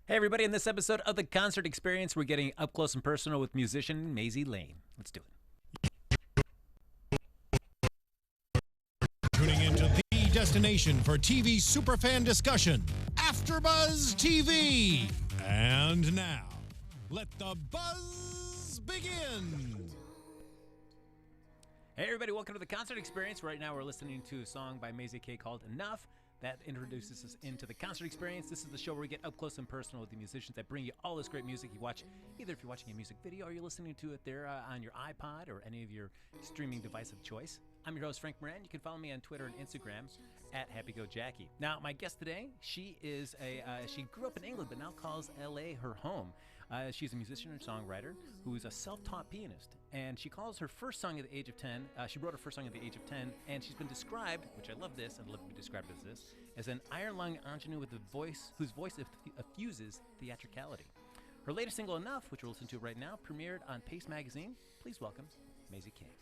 Hey, everybody, in this episode of The Concert Experience, we're getting up close and personal with musician Maisy Kay. Let's do it. Tuning into the destination for TV superfan discussion, AFTERBUZZ TV. And now, let the buzz begin. Hey, everybody, welcome to The Concert Experience. Right now, we're listening to a song by Maisy Kay called Enough. That introduces us into the concert experience. This is the show where we get up close and personal with the musicians that bring you all this great music. You watch, either if you're watching a music video or you're listening to it there on your iPod or any of your streaming device of choice. I'm your host, Frank Moran. You can follow me on Twitter and Instagram at HappyGoJackie. Now, my guest today, she grew up in England but now calls LA her home. She's a musician and songwriter who is a self-taught pianist, and she calls her first song at the age of 10. She wrote her first song at the age of 10, and she's been described, which I love this, I'd love to be described as this, as an iron-lung ingenue with whose voice effuses theatricality. Her latest single, Enough, which we'll listen to right now, premiered on Pace Magazine. Please welcome Maisy Kay.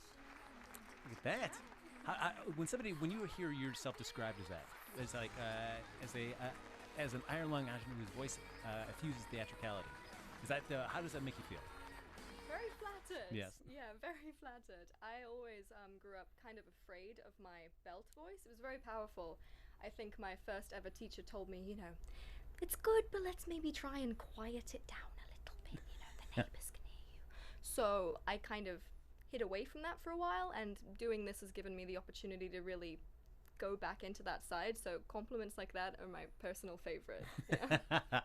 Look at that. When you hear yourself described as that, as like as an iron-lung ingenue whose voice effuses theatricality. Is that how does that make you feel? Very flattered. Yes. Yeah, very flattered. I always grew up kind of afraid of my belt voice. It was very powerful. I think my first ever teacher told me, it's good, but let's maybe try and quiet it down a little bit. The neighbors can hear you. So I kind of hid away from that for a while, and doing this has given me the opportunity to really go back into that side. So compliments like that are my personal favorite. Yeah.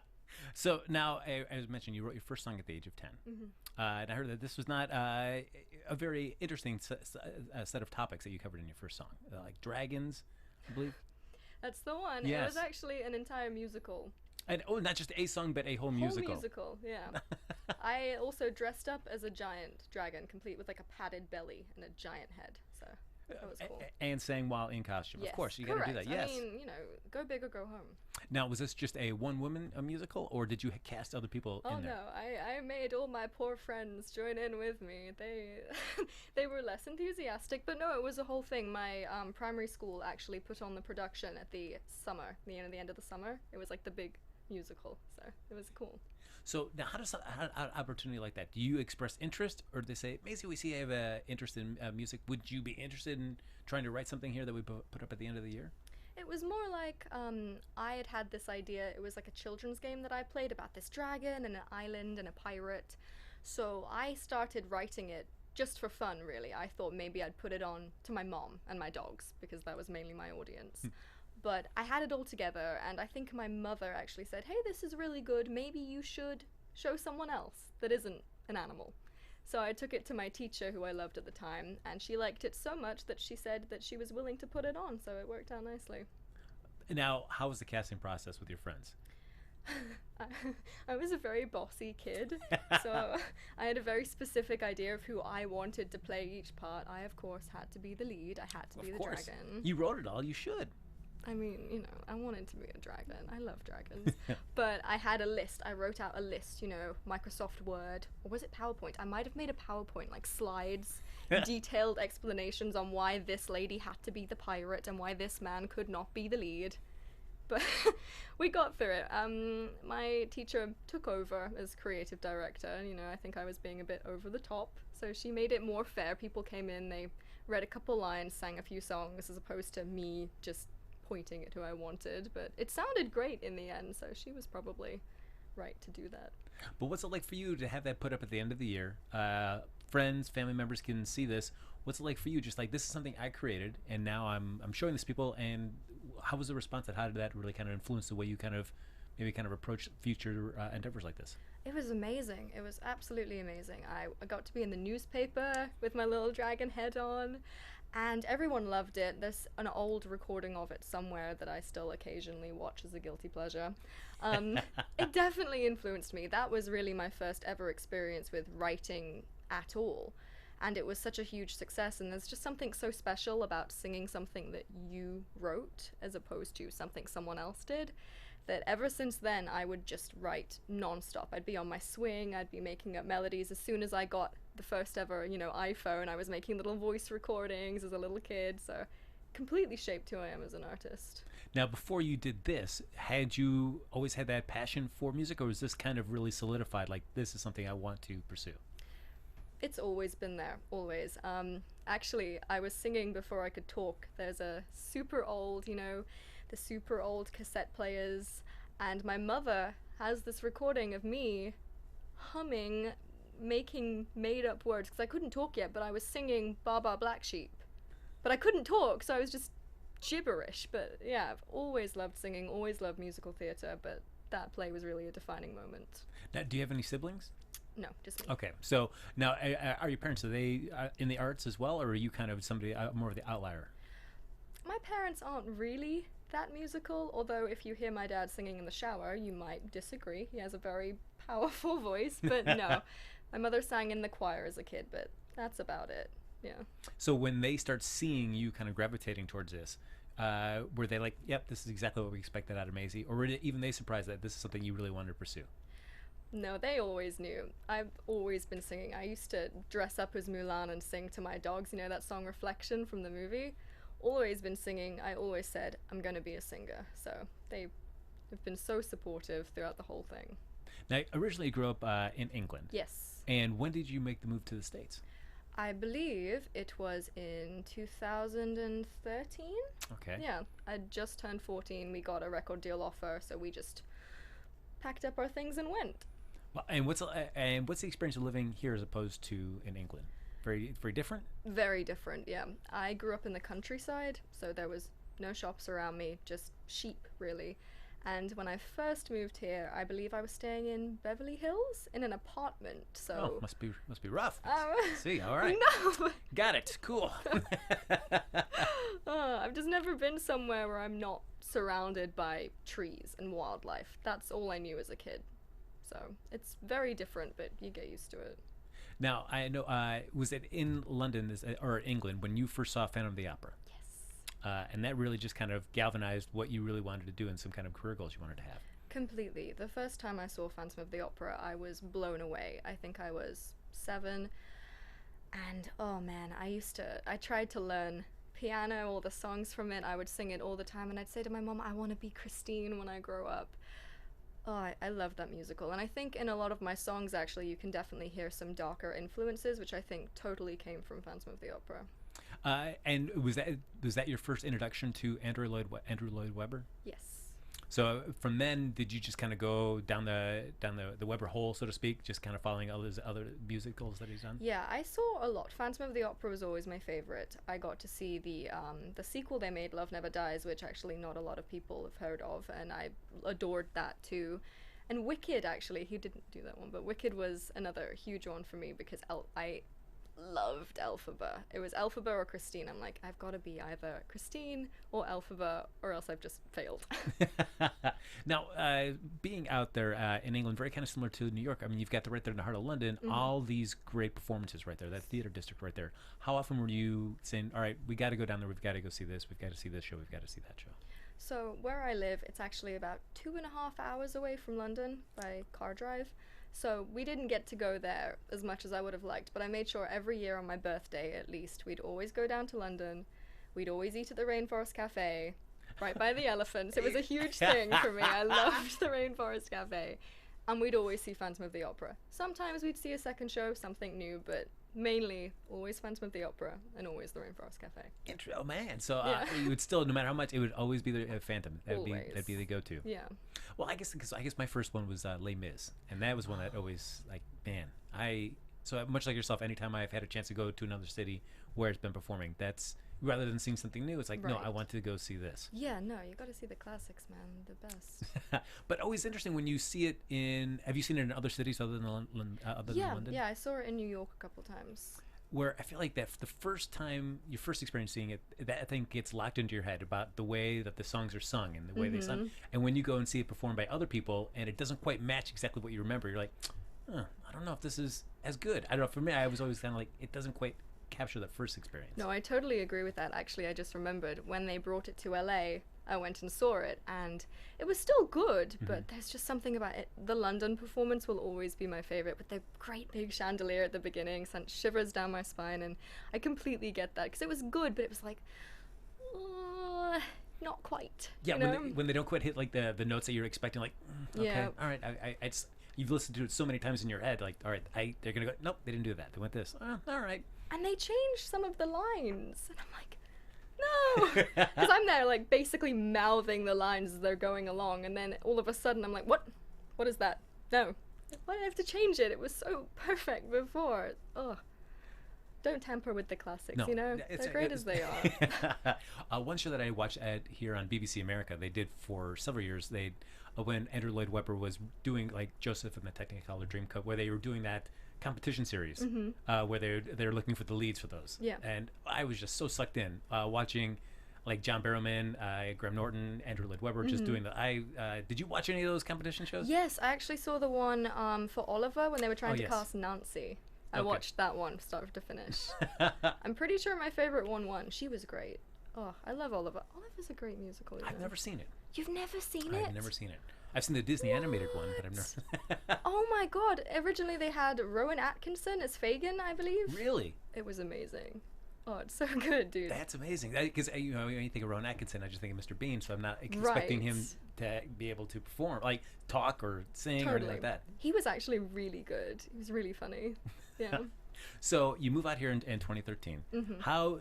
So now, as mentioned, you wrote your first song at the age of 10. Mm-hmm. And I heard that this was not a very interesting set of topics that you covered in your first song, like dragons, I believe. That's the one. Yes. It was actually an entire musical. And not just a song, but a whole musical. Whole musical, yeah. I also dressed up as a giant dragon, complete with like a padded belly and a giant head. So that was cool. And sang while in costume. Yes, of course, you got to do that. Yes. I mean, go big or go home. Now, was this just a one-woman musical, or did you cast other people in there? Oh no, I made all my poor friends join in with me. They were less enthusiastic, but no, it was a whole thing. My primary school actually put on the production at the summer, the end of the summer. It was like the big musical, so it was cool. So now, how does an opportunity like that? Do you express interest, or do they say, Maisy, we see you have an interest in music. Would you be interested in trying to write something here that we put up at the end of the year? It was more like I had this idea. It was like a children's game that I played about this dragon and an island and a pirate. So I started writing it just for fun, really. I thought maybe I'd put it on to my mom and my dogs, because that was mainly my audience. But I had it all together, and I think my mother actually said, hey, this is really good. Maybe you should show someone else that isn't an animal. So I took it to my teacher, who I loved at the time, and she liked it so much that she said that she was willing to put it on, so it worked out nicely. Now, how was the casting process with your friends? I was a very bossy kid, so I had a very specific idea of who I wanted to play each part. I, of course, had to be the lead. I had to be the dragon. You wrote it all. You should. I mean, I wanted to be a dragon. I love dragons. But I had a list. I wrote out a list, Microsoft Word. Or was it PowerPoint? I might have made a PowerPoint, like slides, detailed explanations on why this lady had to be the pirate and why this man could not be the lead. But we got through it. My teacher took over as creative director. I think I was being a bit over the top. So she made it more fair. People came in, they read a couple lines, sang a few songs, as opposed to me just pointing at who I wanted, but it sounded great in the end, so she was probably right to do that. But what's it like for you to have that put up at the end of the year? Friends, family members can see this. What's it like for you? Just like, this is something I created, and now I'm showing this to people, and how was the response? How did that really kind of influence the way you maybe approach future endeavors like this? It was amazing. It was absolutely amazing. I got to be in the newspaper with my little dragon head on, and everyone loved it. There's an old recording of it somewhere that I still occasionally watch as a guilty pleasure. It definitely influenced me. That was really my first ever experience with writing at all. And it was such a huge success, and there's just something so special about singing something that you wrote as opposed to something someone else did, that ever since then I would just write non-stop. I'd be on my swing, I'd be making up melodies. As soon as I got the first ever, iPhone, I was making little voice recordings as a little kid, so completely shaped who I am as an artist. Now, before you did this, had you always had that passion for music, or was this kind of really solidified, like, this is something I want to pursue? It's always been there, always. Actually, I was singing before I could talk. There's a super old, the super old cassette players, and my mother has this recording of me humming, making made-up words, because I couldn't talk yet, but I was singing Baba Black Sheep. But I couldn't talk, so I was just gibberish. But yeah, I've always loved singing, always loved musical theatre, but that play was really a defining moment. Now, do you have any siblings? No, just me. Okay, so now, are your parents, are they in the arts as well, or are you kind of somebody more of the outlier? My parents aren't really that musical, although if you hear my dad singing in the shower, you might disagree. He has a very powerful voice, but no. My mother sang in the choir as a kid, but that's about it. Yeah. So when they start seeing you kind of gravitating towards this, were they like, yep, this is exactly what we expected out of Maisy? Or were even they surprised that this is something you really wanted to pursue? No, they always knew. I've always been singing. I used to dress up as Mulan and sing to my dogs, that song Reflection from the movie. Always been singing. I always said, I'm going to be a singer. So they have been so supportive throughout the whole thing. Now, originally you grew up in England. Yes. And when did you make the move to the States? I believe it was in 2013. Okay. Yeah, I just turned 14. We got a record deal offer, so we just packed up our things and went. Well, and what's the experience of living here as opposed to in England? Very, very different? Very different, yeah. I grew up in the countryside, so there was no shops around me, just sheep, really. And when I first moved here, I believe I was staying in Beverly Hills in an apartment. So must be rough. See, all right. No. Got it. Cool. I've just never been somewhere where I'm not surrounded by trees and wildlife. That's all I knew as a kid. So it's very different, but you get used to it. Now, I know, was it in London or England when you first saw Phantom of the Opera? And that really just kind of galvanized what you really wanted to do and some kind of career goals you wanted to have. Completely. The first time I saw Phantom of the Opera, I was blown away. I think I was 7. And oh man, I tried to learn piano, all the songs from it. I would sing it all the time. And I'd say to my mom, I want to be Christine when I grow up. Oh, I love that musical. And I think in a lot of my songs, actually, you can definitely hear some darker influences, which I think totally came from Phantom of the Opera. And was that your first introduction to Andrew Lloyd Webber? Yes. So from then, did you just kind of go down the Webber hole, so to speak, just kind of following all his other musicals that he's done? Yeah, I saw a lot. Phantom of the Opera was always my favorite. I got to see the sequel they made, Love Never Dies, which actually not a lot of people have heard of, and I adored that too. And Wicked, actually, he didn't do that one, but Wicked was another huge one for me because I loved Elphaba. It was Elphaba or Christine. I'm like, I've got to be either Christine or Elphaba, or else I've just failed. Now, being out there in England, very kind of similar to New York. I mean, you've got right there in the heart of London, all these great performances right there, that theater district right there. How often were you saying, all right, we got to go down there, we've got to go see this, we've got to see this show, we've got to see that show? So where I live, it's actually about 2.5 hours away from London by car drive. So we didn't get to go there as much as I would have liked, but I made sure every year on my birthday, at least, we'd always go down to London. We'd always eat at the Rainforest Cafe, right by the elephants. It was a huge thing for me. I loved the Rainforest Cafe. And we'd always see Phantom of the Opera. Sometimes we'd see a second show, something new, but mainly always Phantom of the Opera and always the Rainforest Cafe. Oh man, so you would still, no matter how much, it would always be the Phantom. That'd be the go-to. Yeah. Well, I guess my first one was Les Mis, and that was one that always, like, man, so much like yourself, anytime I've had a chance to go to another city where it's been performing, that's rather than seeing something new, it's like, no, I want to go see this. Yeah, no, you got to see the classics, man, the best. But always interesting when you see it have you seen it in other cities other than London? Yeah, I saw it in New York a couple times. Where I feel like that the first time, your first experience seeing it, that thing gets locked into your head about the way that the songs are sung and the way they sung. And when you go and see it performed by other people and it doesn't quite match exactly what you remember, you're like, I don't know if this is as good. I don't know. For me, I was always kind of like, it doesn't quite capture that first experience. No, I totally agree with that. Actually, I just remembered when they brought it to LA, I went and saw it, and it was still good, but there's just something about it. The London performance will always be my favorite, with the great big chandelier at the beginning sent shivers down my spine, and I completely get that, because it was good, but it was like, not quite. Yeah, you know? when they don't quite hit like the notes that you're expecting, like, okay, Yeah. all right, I just, you've listened to it so many times in your head, like, all right, they're gonna go, nope, they didn't do that. They went this. All right. And they changed some of the lines, and I'm like, no, because I'm there like basically mouthing the lines as they're going along, and then all of a sudden I'm like, what is that? No, why did I have to change it? It was so perfect before. Ugh. Don't tamper with the classics, No, you know? They're great as they are. One show that I watched here on BBC America, they did for several years. They when Andrew Lloyd Webber was doing like Joseph and the Technicolor Dreamcoat, where they were doing that competition series, where they're looking for the leads for those. Yeah. And I was just so sucked in watching like John Barrowman, Graham Norton, Andrew Lloyd Webber just doing the. Did you watch any of those competition shows? Yes, I actually saw the one for Oliver when they were trying to yes. cast Nancy. I Okay. watched that one start to finish. I'm pretty sure my favorite one won. She was great. Oh, I love Oliver. Oliver's a great musical. You I've know? never seen it. You've never seen it? I've never seen it. I've seen the Disney animated one, but I've never. Oh my god. Originally they had Rowan Atkinson as Fagin, I believe. Really? It was amazing. Oh, it's so good, dude. That's amazing. Because you know, when you think of Rowan Atkinson, I just think of Mr. Bean, so I'm not expecting him to be able to perform, like talk or sing or anything like that. He was actually really good. He was really funny. Yeah. So you move out here in 2013. How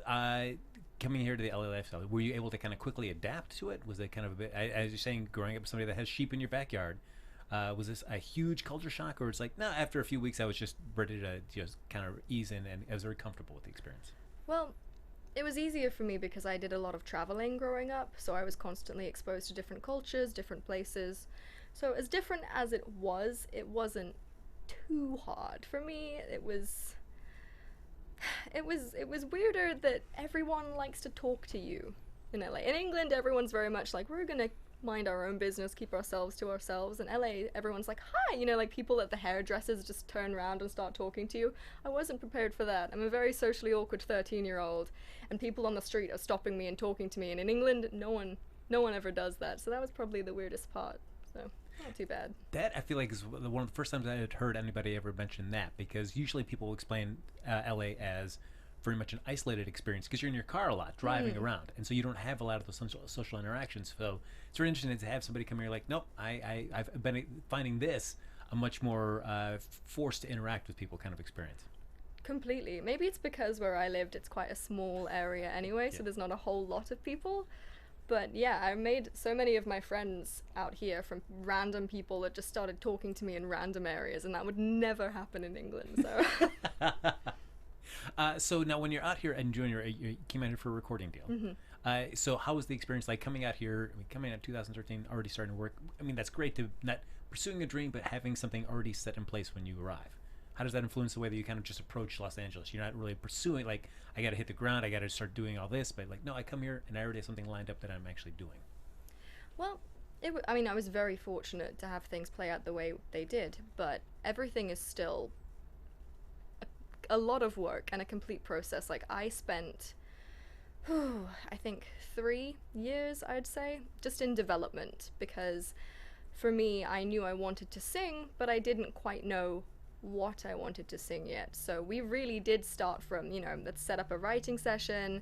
coming here to the LA lifestyle, were you able to kind of quickly adapt to it? Was it kind of a bit, as you're saying, growing up with somebody that has sheep in your backyard? Was this a huge culture shock, or it's like, no, after a few weeks I was just ready to just kind of ease in and I was very comfortable with the experience? Well, it was easier for me because I did a lot of traveling growing up, so I was constantly exposed to different cultures, different places. So as different as it wasn't too hard for me. It was weirder that everyone likes to talk to you in LA. In England, everyone's very much like, we're gonna mind our own business, keep ourselves to ourselves. In LA, everyone's like, hi, you know, like people at the hairdressers just turn around and start talking to you. I wasn't prepared for that. I'm a very socially awkward 13-year-old, and people on the street are stopping me and talking to me, and in England, no one ever does that. So that was probably the weirdest part. So not too bad. That I feel like is one of the first times I had heard anybody ever mention that, because usually people will explain LA as very much an isolated experience because you're in your car a lot driving around, and so you don't have a lot of those social interactions. So it's very interesting to have somebody come here like, nope, I've been finding this a much more forced to interact with people kind of experience. Completely. Maybe it's because where I lived, it's quite a small area anyway, so there's not a whole lot of people. But yeah, I made so many of my friends out here from random people that just started talking to me in random areas, and that would never happen in England. So, so now when you're out here and you came out here for a recording deal. So how was the experience like coming out here? I mean, coming out in 2013, already starting to work. I mean, that's great to not pursuing a dream, but having something already set in place when you arrive. How does that influence the way that you kind of just approach Los Angeles? You're not really pursuing, like, I got to hit the ground, I got to start doing all this, but like, no, I come here and I already have something lined up that I'm actually doing. well, I mean, I was very fortunate to have things play out the way they did, but everything is still a lot of work and a complete process. Like, I spent, I think 3 years, I'd say, just in development, because for me, I knew I wanted to sing, but I didn't quite know what I wanted to sing yet. So we really did start from, you know, let's set up a writing session,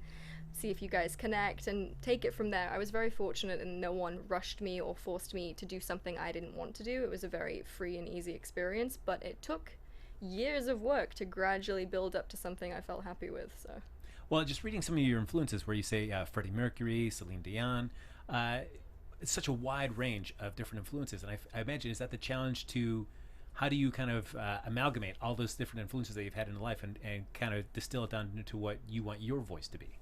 see if you guys connect, and take it from there. I was very fortunate and no one rushed me or forced me to do something I didn't want to do. It was a very free and easy experience, but it took years of work to gradually build up to something I felt happy with. So, well, just reading some of your influences where you say Freddie Mercury, Celine Dion, it's such a wide range of different influences, and I imagine, is that the challenge to how do you kind of amalgamate all those different influences that you've had in life and kind of distill it down into what you want your voice to be?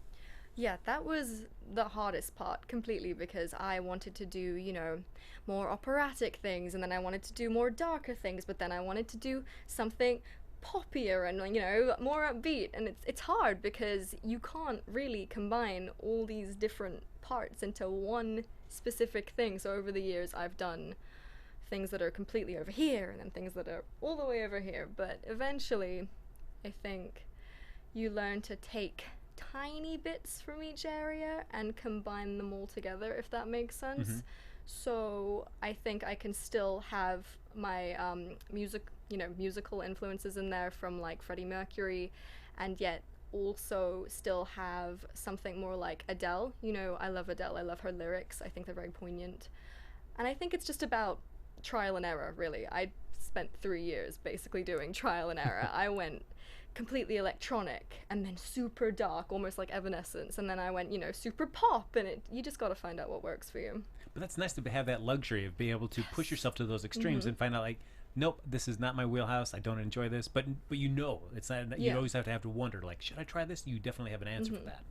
yeah, that was the hardest part completely, because I wanted to do, you know, more operatic things, and then I wanted to do more darker things, but then I wanted to do something poppier and, you know, more upbeat, and it's hard because you can't really combine all these different parts into one specific thing. So over the years I've done things that are completely over here and then things that are all the way over here, but eventually I think you learn to take tiny bits from each area and combine them all together, if that makes sense. So I think I can still have my musical influences in there from like Freddie Mercury, and yet also still have something more like Adele. You know, I love Adele. I love her lyrics. I think they're very poignant. And I think it's just about trial and error, really. I spent 3 years basically doing trial and error. I went completely electronic and then super dark, almost like Evanescence, and then I went, you know, super pop, and you just got to find out what works for you. But that's nice to have that luxury of being able to push yourself to those extremes and find out, like, nope, this is not my wheelhouse. I don't enjoy this. But you know, it's not. You always have to wonder, like, should I try this? You definitely have an answer for that.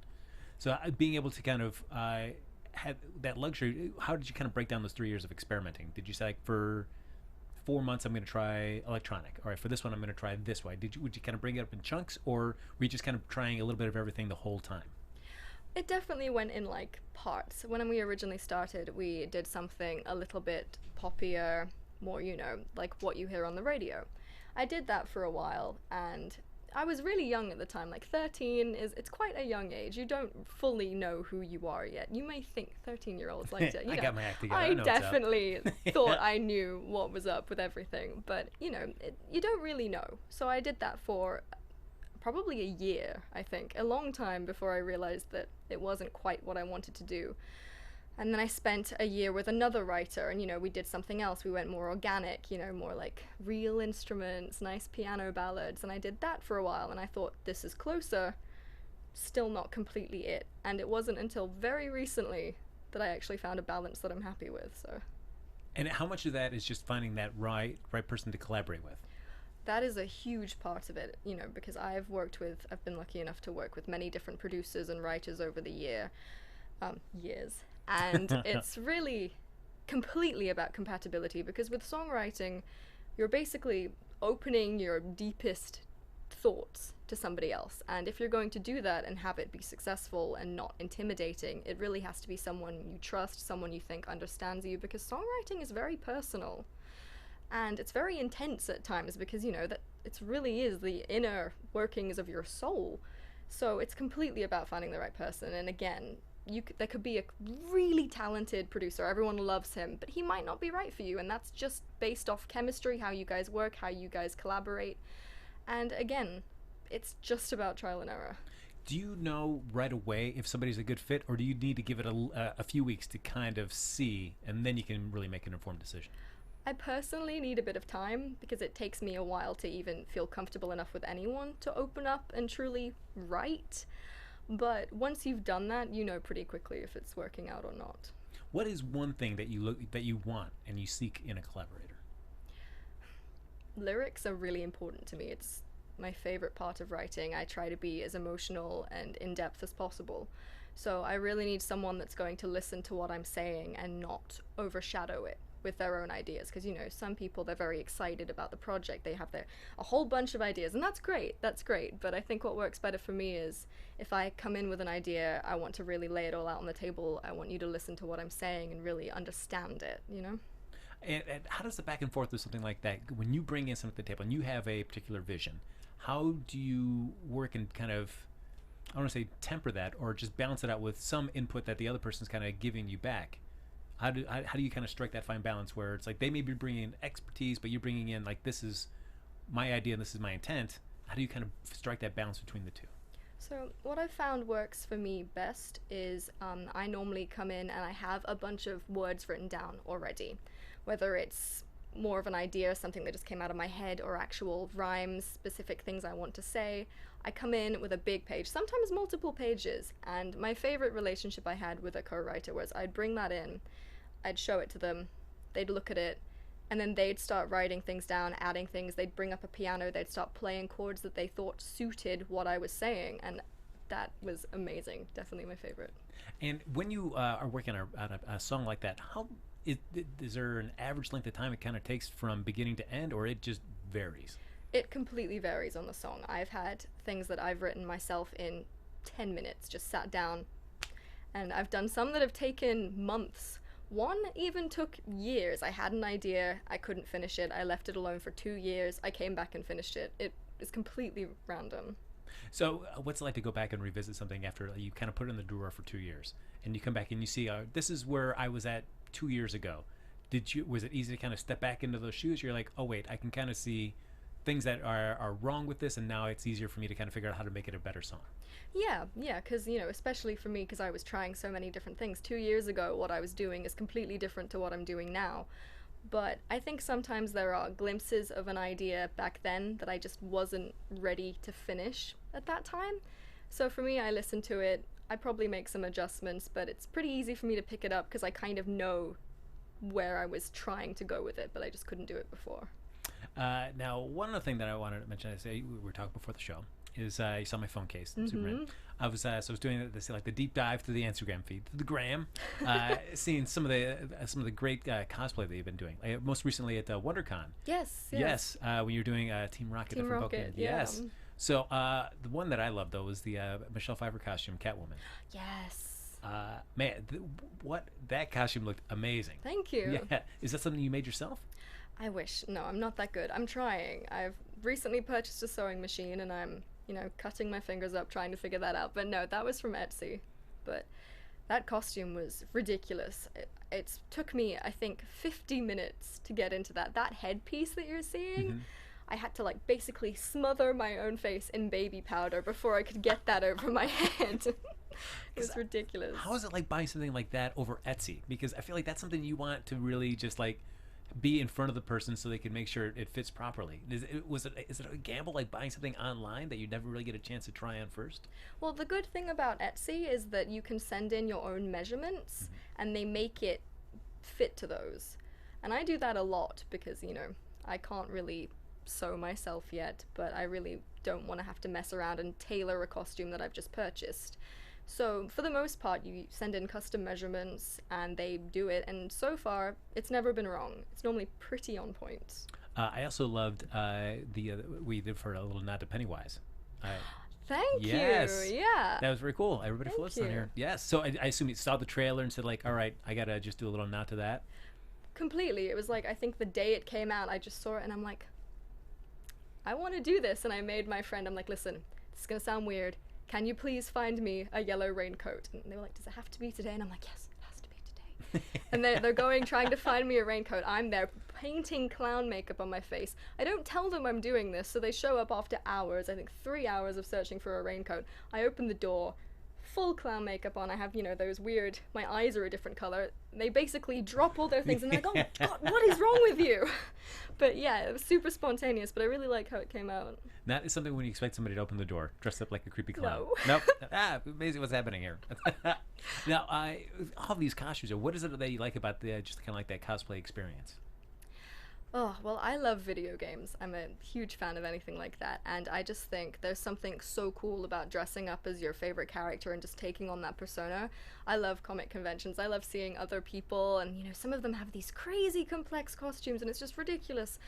So being able to kind of have that luxury, how did you kind of break down those 3 years of experimenting? Did you say, like, for 4 months I'm going to try electronic, all right, for this one I'm going to try this way? Would you kind of bring it up in chunks, or were you just kind of trying a little bit of everything the whole time? It definitely went in like parts. When we originally started, we did something a little bit poppier, more, you know, like what you hear on the radio. I did that for a while, and I was really young at the time. Like 13 it's quite a young age. You don't fully know who you are yet. You may think 13-year-olds like to, you know, got my act together. I know what's up. definitely thought I knew what was up with everything, but you know, you don't really know. So I did that for probably a year, I think, a long time before I realized that it wasn't quite what I wanted to do. And then I spent a year with another writer, and, you know, we did something else. We went more organic, you know, more like real instruments, nice piano ballads, and I did that for a while, and I thought, this is closer. Still not completely it. And it wasn't until very recently that I actually found a balance that I'm happy with, so. And how much of that is just finding that right person to collaborate with? That is a huge part of it, you know, because I've been lucky enough to work with many different producers and writers over the years. And it's really completely about compatibility, because with songwriting, you're basically opening your deepest thoughts to somebody else. And if you're going to do that and have it be successful and not intimidating, it really has to be someone you trust, someone you think understands you, because songwriting is very personal. And it's very intense at times, because, you know, that it really is the inner workings of your soul. So it's completely about finding the right person. And again, there could be a really talented producer, everyone loves him, but he might not be right for you, and that's just based off chemistry, how you guys work, how you guys collaborate. And again, it's just about trial and error. Do you know right away if somebody's a good fit, or do you need to give it a few weeks to kind of see, and then you can really make an informed decision? I personally need a bit of time, because it takes me a while to even feel comfortable enough with anyone to open up and truly write. But once you've done that, you know pretty quickly if it's working out or not. What is one thing that you want and you seek in a collaborator? Lyrics are really important to me. It's my favorite part of writing. I try to be as emotional and in-depth as possible. So I really need someone that's going to listen to what I'm saying and not overshadow it with their own ideas, because, you know, some people, they're very excited about the project, they have a whole bunch of ideas, and that's great, but I think what works better for me is, if I come in with an idea, I want to really lay it all out on the table. I want you to listen to what I'm saying and really understand it, you know. And how does the back and forth with something like that, when you bring in something to the table and you have a particular vision, how do you work and kind of, I don't want to say temper that, or just balance it out with some input that the other person's kind of giving you back? How do you kind of strike that fine balance where it's like they may be bringing in expertise, but you're bringing in, like, this is my idea and this is my intent? How do you kind of strike that balance between the two? So what I've found works for me best is I normally come in and I have a bunch of words written down already, whether it's more of an idea, something that just came out of my head, or actual rhymes, specific things I want to say. I come in with a big page, sometimes multiple pages, and my favorite relationship I had with a co-writer was I'd bring that in, I'd show it to them, they'd look at it, and then they'd start writing things down, adding things, they'd bring up a piano, they'd start playing chords that they thought suited what I was saying, and that was amazing, definitely my favorite. And when you are working on a song like that, how is there an average length of time it kind of takes from beginning to end, or it just varies? It completely varies on the song. I've had things that I've written myself in 10 minutes, just sat down, and I've done some that have taken months. One even took years. I had an idea, I couldn't finish it, I left it alone for 2 years, I came back and finished it. It is completely random. So what's it like to go back and revisit something after you kind of put it in the drawer for 2 years, and you come back and you see, this is where I was at 2 years ago? Was it easy to kind of step back into those shoes? You're like, oh wait, I can kind of see things that are wrong with this, and now it's easier for me to kind of figure out how to make it a better song. Yeah, because, especially for me, because I was trying so many different things. 2 years ago, what I was doing is completely different to what I'm doing now. But I think sometimes there are glimpses of an idea back then that I just wasn't ready to finish at that time. So for me, I listen to it, I probably make some adjustments, but it's pretty easy for me to pick it up because I kind of know where I was trying to go with it, but I just couldn't do it before. Now, one other thing that I wanted to mention, we were talking before the show, is you saw my phone case, Superman. I was doing this like the deep dive through the Instagram feed, the gram, seeing some of the great cosplay that you've been doing. Most recently at WonderCon. Yes. When you're doing Team Rocket. Team Rocket. Yeah. Yes. So the one that I loved though was the Michelle Pfeiffer costume, Catwoman. Yes. Man, that costume looked amazing. Thank you. Yeah. Is that something you made yourself? I wish. No, I'm not that good. I'm trying. I've recently purchased a sewing machine and I'm, cutting my fingers up trying to figure that out. But no, that was from Etsy. But that costume was ridiculous. It took me, I think, 50 minutes to get into that. That headpiece that you're seeing, I had to basically smother my own face in baby powder before I could get that over my head. It was ridiculous. How is it like buying something like that over Etsy? Because I feel like that's something you want to really just be in front of the person so they can make sure it fits properly. Is it a gamble like buying something online that you never really get a chance to try on first? Well, the good thing about Etsy is that you can send in your own measurements and they make it fit to those. And I do that a lot because, I can't really sew myself yet, but I really don't want to have to mess around and tailor a costume that I've just purchased. So for the most part, you send in custom measurements and they do it, and so far it's never been wrong. It's normally pretty on point. I also loved we did for a little nod to Pennywise. Thank you. Yeah. That was very cool. Everybody floats on here. Yes. So I assume you saw the trailer and said all right, I gotta just do a little nod to that. Completely. It was I think the day it came out, I just saw it and I'm like, I want to do this. And I made my friend, I'm like, listen, this is gonna sound weird. Can you please find me a yellow raincoat? And they were like, does it have to be today? And I'm like, yes, it has to be today. And they're trying to find me a raincoat. I'm there painting clown makeup on my face. I don't tell them I'm doing this, so they show up after hours, I think 3 hours of searching for a raincoat. I open the door, full clown makeup on. I have, those weird, my eyes are a different color. They basically drop all their things and they're like, oh God, what is wrong with you? But yeah, it was super spontaneous, but I really like how it came out. That is something when you expect somebody to open the door dressed up like a creepy clown. No. Nope. Amazing what's happening here. Now, all these costumes, what is it that you like about just kind of like that cosplay experience? Oh, well, I love video games. I'm a huge fan of anything like that, and I just think there's something so cool about dressing up as your favorite character and just taking on that persona. I love comic conventions. I love seeing other people, and some of them have these crazy complex costumes, and it's just ridiculous.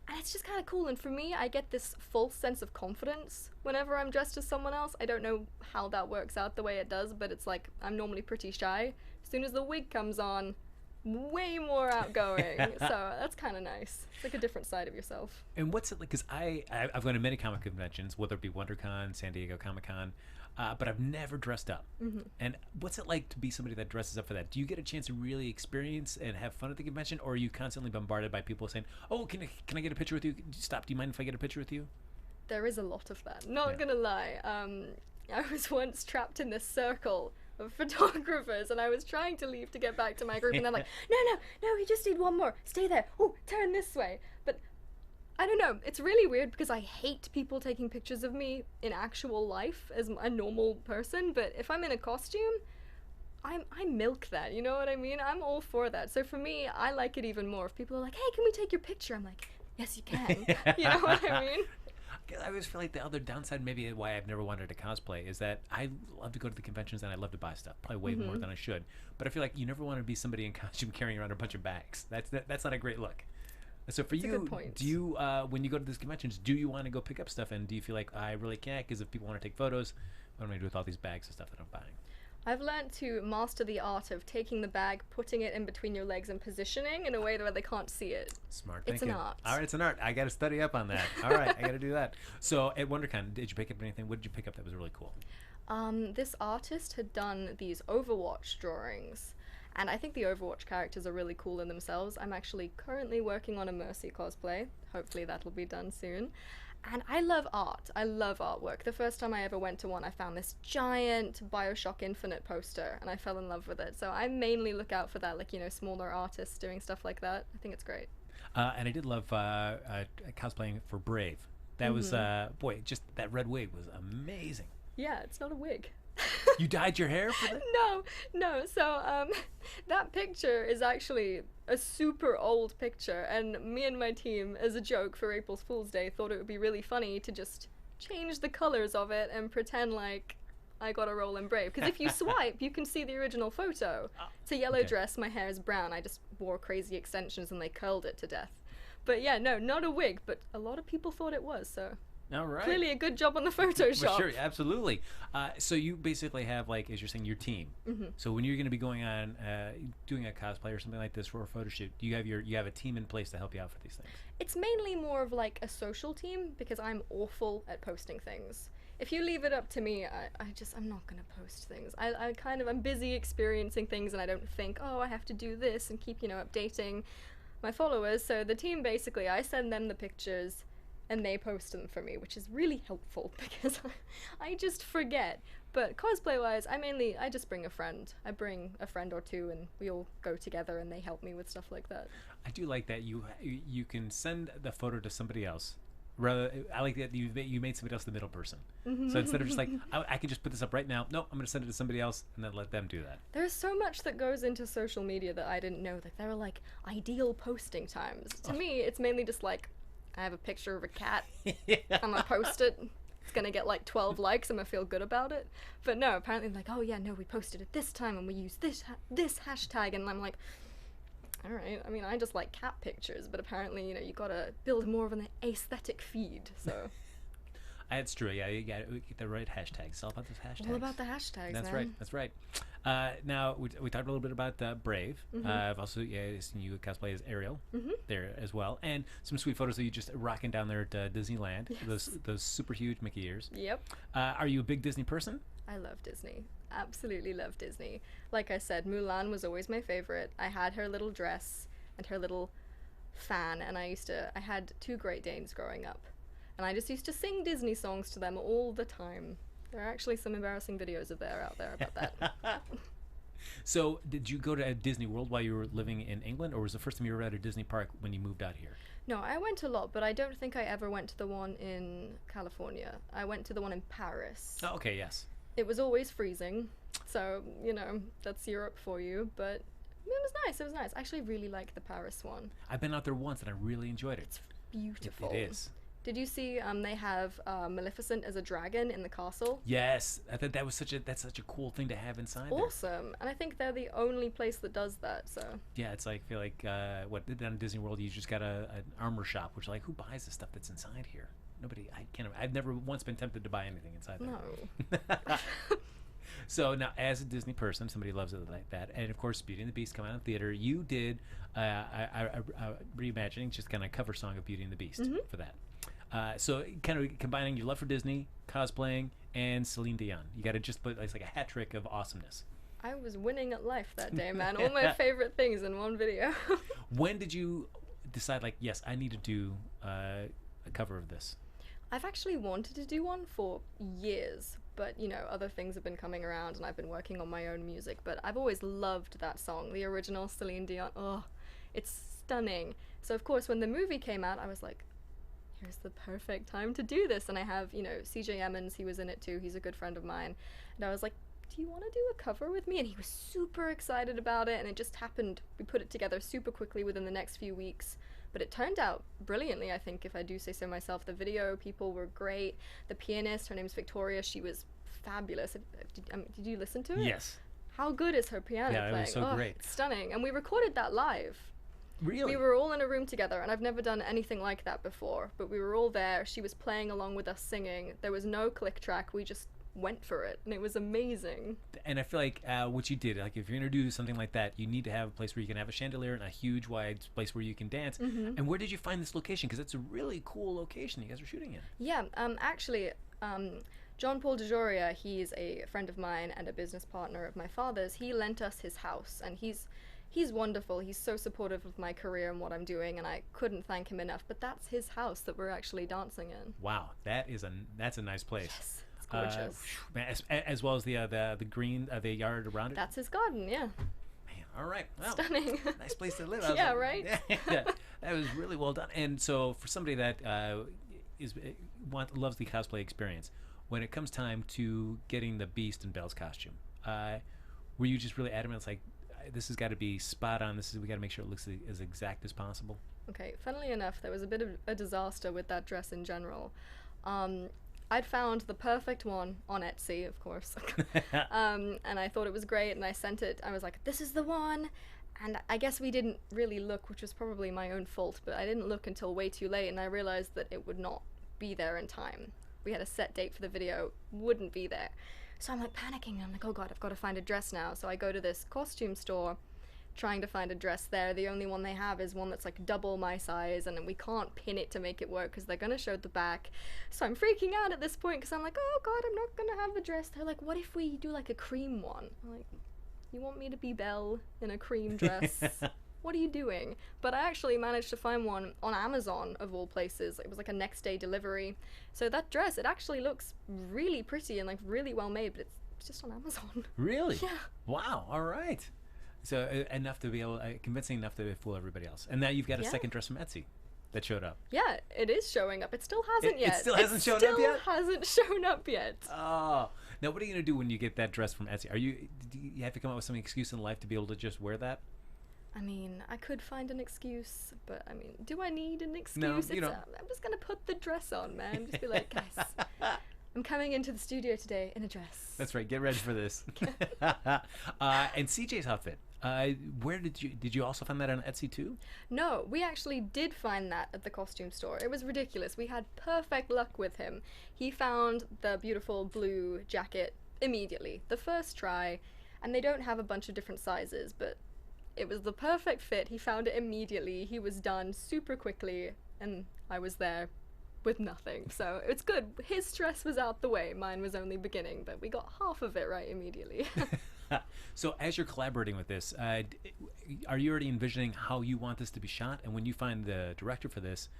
And it's just kind of cool, and for me, I get this false sense of confidence whenever I'm dressed as someone else. I don't know how that works out the way it does, but it's I'm normally pretty shy. As soon as the wig comes on, way more outgoing. So that's kind of nice. It's like a different side of yourself. And what's it like? Because I've gone to many comic conventions, whether it be WonderCon, San Diego Comic-Con, but I've never dressed up. And what's it like to be somebody that dresses up for that? Do you get a chance to really experience and have fun at the convention, or are you constantly bombarded by people saying, oh, can I get a picture with you? Stop, do you mind if I get a picture with you? There is a lot of that. Not gonna lie. I was once trapped in this circle of photographers and I was trying to leave to get back to my group and they're like, no, we just need one more, stay there, oh, turn this way. But I don't know, it's really weird because I hate people taking pictures of me in actual life as a normal person, but if I'm in a costume, I milk that, you know what I mean? I'm all for that. So for me, I like it even more. If people are like, hey, can we take your picture? I'm like, yes, you can. You know what I mean? I always feel like the other downside, maybe why I've never wanted to cosplay, is that I love to go to the conventions and I love to buy stuff, probably way more than I should. But I feel like you never want to be somebody in costume carrying around a bunch of bags. That's not a great look. So for you, do you when you go to these conventions, do you want to go pick up stuff, and do you feel like I really can't because if people want to take photos, what am I do with all these bags of stuff that I'm buying? I've learned to master the art of taking the bag, putting it in between your legs, and positioning in a way where they can't see it. Smart thinking. It's an art. All right, it's an art. I got to study up on that. All right, I got to do that. So at WonderCon, did you pick up anything? What did you pick up that was really cool? This artist had done these Overwatch drawings, And I think the Overwatch characters are really cool in themselves. I'm actually currently working on a Mercy cosplay. Hopefully that'll be done soon. And I love art. I love artwork. The first time I ever went to one, I found this giant BioShock Infinite poster, and I fell in love with it. So I mainly look out for that, like, you know, smaller artists doing stuff like that. I think it's great. And I did love cosplaying for Brave. That was, boy, just that red wig was amazing. Yeah, it's not a wig. You dyed your hair for that? No. So that picture is actually a super old picture, and me and my team, as a joke for April Fool's Day, thought it would be really funny to just change the colors of it and pretend like I got a role in Brave. Because if you swipe, you can see the original photo. It's a yellow dress, my hair is brown, I just wore crazy extensions and they curled it to death. But yeah, no, not a wig, but a lot of people thought it was, so... All right. Clearly a good job on the Photoshop. Well, sure, absolutely. So you basically have, like, as you're saying, your team. So when you're going to be going on doing a cosplay or something like this for a photo shoot, do you have a team in place to help you out for these things? It's mainly more of like a social team because I'm awful at posting things. If you leave it up to me, I'm not going to post things. I'm busy experiencing things and I don't think, oh, I have to do this and keep, you know, updating my followers. So the team, basically, I send them the pictures and they post them for me, which is really helpful because I just forget. But cosplay-wise, I just bring a friend. I bring a friend or two, and we all go together, and they help me with stuff like that. I do like that you can send the photo to somebody else. Rather, I like that you made somebody else the middle person. So instead of just like, I can just put this up right now. No, I'm going to send it to somebody else, and then let them do that. There's so much that goes into social media that I didn't know. Like, there are, like, ideal posting times. To me, it's mainly just like, I have a picture of a cat. I'm gonna post it. It's gonna get like 12 likes. I'm gonna feel good about it. But no, apparently like, oh yeah, no, we posted it this time and we used this hashtag, and I'm like, all right. I mean, I just like cat pictures, but apparently, you know, you gotta build more of an aesthetic feed. So. That's true. Yeah, you got to get the right hashtags. It's all about those hashtags. All about the hashtags. That's man. right. That's right. Now we talked a little bit about Brave. I've also seen you cosplay as Ariel there as well, and some sweet photos of you just rocking down there at Disneyland. Yes. Those super huge Mickey ears. Yep. Are you a big Disney person? I love Disney. Absolutely love Disney. Like I said, Mulan was always my favorite. I had her little dress and her little fan, and I had two Great Danes growing up. And I just used to sing Disney songs to them all the time. There are actually some embarrassing videos out there about that. So, did you go to Disney World while you were living in England, or was the first time you were at a Disney park when you moved out here? No, I went a lot, but I don't think I ever went to the one in California. I went to the one in Paris. Oh, okay, yes. It was always freezing, so, you know, that's Europe for you, but it was nice. It was nice. I actually really liked the Paris one. I've been out there once, and I really enjoyed it. It's beautiful. It is. Did you see they have Maleficent as a dragon in the castle? Yes, I thought that's such a cool thing to have inside there. Awesome, and I think they're the only place that does that. So yeah, it's like, I feel like down in Disney World you just got an armor shop, which like, who buys the stuff that's inside here? Nobody. I've never once been tempted to buy anything inside there. No. So now, as a Disney person, somebody loves it like that, and of course, Beauty and the Beast come out in theater. You did reimagining, just kind of cover song of Beauty and the Beast for that. So kind of combining your love for Disney, cosplaying, and Celine Dion. You got to just put it's like a hat trick of awesomeness. I was winning at life that day, man. All my favorite things in one video. When did you decide, like, yes, I need to do a cover of this? I've actually wanted to do one for years, but, you know, other things have been coming around and I've been working on my own music, but I've always loved that song, the original Celine Dion. Oh, it's stunning. So, of course, when the movie came out, I was like, here's the perfect time to do this. And I have, you know, CJ Emmons, he was in it too. He's a good friend of mine. And I was like, do you want to do a cover with me? And he was super excited about it. And it just happened. We put it together super quickly within the next few weeks. But it turned out brilliantly, I think, if I do say so myself. The video people were great. The pianist, her name's Victoria, she was fabulous. Did you listen to it? Yes. How good is her piano playing? Yeah, it was so great. It's stunning. And we recorded that live. Really? We were all in a room together, and I've never done anything like that before, but we were all there. She was playing along with us singing. There was no click track. We just went for it, and it was amazing. And I feel like what you did, like if you're going to do something like that, you need to have a place where you can have a chandelier and a huge wide place where you can dance. And where did you find this location? Because it's a really cool location you guys are shooting in. Yeah, actually, John Paul DeJoria, he's a friend of mine and a business partner of my father's. He lent us his house, and he's wonderful. He's so supportive of my career and what I'm doing, and I couldn't thank him enough. But that's his house that we're actually dancing in. Wow, that's a nice place. Yes, it's gorgeous. As well as the green, the yard around it. That's his garden, yeah. Man, all right, well, Stunning. nice place to live. Yeah, right? Yeah, that was really well done. And so for somebody that loves the cosplay experience, when it comes time to getting the Beast and Belle's costume, were you just really adamant? It's like, this has got to be spot on. We got to make sure it looks as exact as possible. Okay, funnily enough, there was a bit of a disaster with that dress in general. I'd found the perfect one on Etsy, of course, and I thought it was great, and I sent it. I was like, this is the one, and I guess we didn't really look, which was probably my own fault, but I didn't look until way too late, and I realized that it would not be there in time. We had a set date for the video, wouldn't be there. So I'm like panicking, I'm like, oh god, I've got to find a dress now. So I go to this costume store, trying to find a dress there. The only one they have is one that's like double my size, and we can't pin it to make it work because they're gonna show the back. So I'm freaking out at this point because I'm like, oh god, I'm not gonna have the dress. They're like, what if we do like a cream one? I'm like, you want me to be Belle in a cream dress? What are you doing? But I actually managed to find one on Amazon, of all places. It was like a next day delivery. So that dress, it actually looks really pretty and like really well made, but it's just on Amazon. Really? Yeah. Wow. All right. So enough to be able, convincing enough to fool everybody else. And now you've got a second dress from Etsy that showed up. Yeah, it is showing up. It still hasn't yet. It still hasn't shown up yet? Hasn't shown up yet. Oh. Now what are you going to do when you get that dress from Etsy? Do you have to come up with some excuse in life to be able to just wear that? I mean, I could find an excuse, but I mean, do I need an excuse? No, you don't. I'm just gonna put the dress on, man. Just be like, guys, I'm coming into the studio today in a dress. That's right. Get ready for this. And CJ's outfit. Where did you also find that on Etsy too? No, we actually did find that at the costume store. It was ridiculous. We had perfect luck with him. He found the beautiful blue jacket immediately, the first try, and they don't have a bunch of different sizes, but it was the perfect fit. He found it immediately. He was done super quickly, and I was there with nothing. So it's good. His stress was out the way. Mine was only beginning, but we got half of it right immediately. So as you're collaborating with this, are you already envisioning how you want this to be shot? And when you find the director for this,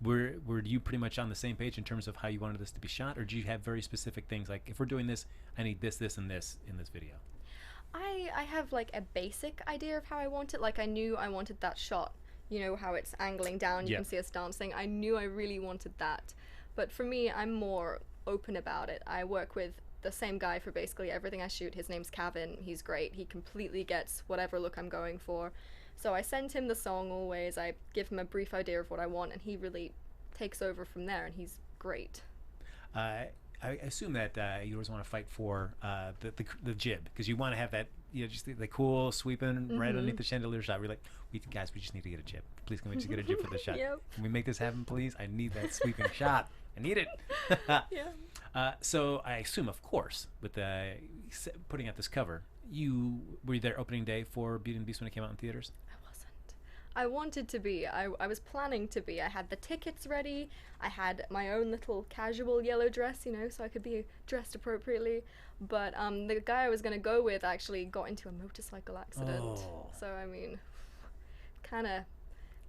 were you pretty much on the same page in terms of how you wanted this to be shot? Or do you have very specific things like, if we're doing this, I need this, this, and this in this video? I have like a basic idea of how I want it. Like I knew I wanted that shot, you know, how it's angling down, you can see us dancing. I knew I really wanted that. But for me, I'm more open about it. I work with the same guy for basically everything I shoot. His name's Kevin. He's great. He completely gets whatever look I'm going for. So I send him the song always. I give him a brief idea of what I want, and he really takes over from there, and he's great. I assume that you always want to fight for the jib, because you want to have that, you know, just the cool sweeping right underneath the chandelier shot. We're like, guys, we just need to get a jib. Please, can we just get a jib for the shot? Yep. Can we make this happen, please? I need that sweeping shot. I need it. Yeah. So I assume, of course, with putting out this cover, you were there opening day for Beauty and the Beast when it came out in theaters? I wanted to be. I was planning to be. I had the tickets ready. I had my own little casual yellow dress, you know, so I could be dressed appropriately. But the guy I was going to go with actually got into a motorcycle accident. Oh. So, I mean, kind of